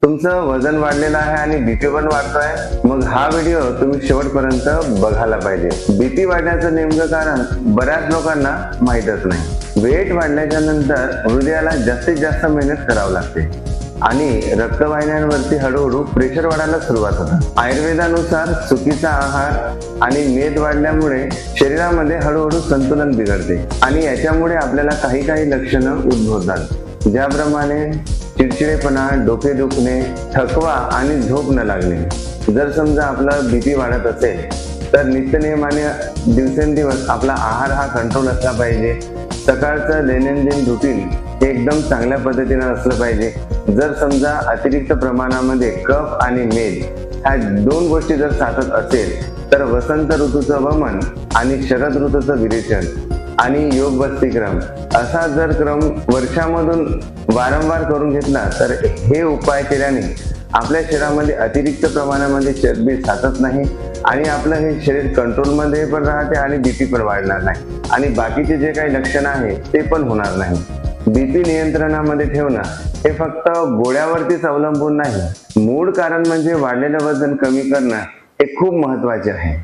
तुमचं वजन वाढलेलं आहे आणि बीपी पण वाढतोय, मग हा व्हिडिओ तुम्ही शेवटपर्यंत बघायला पाहिजे। बीपी वाढण्याचं नेमकं कारण बऱ्याच लोकांना माहीतच नाही। वेट वाढल्याच्या नंतर हृदयाला जास्तीत जास्त मेहनत करावी लागते आणि रक्तवाहिन्यांवरती हळूहळू प्रेशर वाढायला सुरुवात होतं। आयुर्वेदानुसार चुकीचा आहार आणि मेद वाढल्यामुळे शरीरामध्ये हळूहळू संतुलन बिघडते आणि याच्यामुळे आपल्याला काही लक्षणं उद्भवतात, ज्याप्रमाणे चिडचिडेपणा, डोके दुखणे, थकवा आणि झोप न लागणे। जर समजा आपला बीपी वाढत असेल तर नित्यनेमाने दिवसेंदिवस आपला आहार हा कंट्रोल असला पाहिजे। सकाळचं दैनंदिन रुटीन हे एकदम चांगल्या पद्धतीने असलं पाहिजे। जर समजा अतिरिक्त प्रमाणामध्ये कफ आणि मेद ह्या दोन गोष्टी जर साचत असेल तर वसंत ऋतूचं वमन आणि शरद ऋतूचं विरेचन आणि योग बस्तीक्रम असा जर क्रम वर्षामधून वारंवार करून घेतला तर हे उपाय केल्याने आपल्या शरीरामध्ये अतिरिक्त प्रमाणामध्ये चरबी साचत नाही आणि आपलं हे शरीर कंट्रोलमध्ये पण राहते आणि बीपी पण वाढणार नाही आणि बाकीचे जे काही लक्षण आहे ते पण होणार नाही। बीपी नियंत्रणामध्ये ठेवणं हे फक्त गोळ्यावरतीच अवलंबून नाही, मूळ कारण म्हणजे वाढलेलं वजन कमी करणं हे खूप महत्त्वाचे आहे।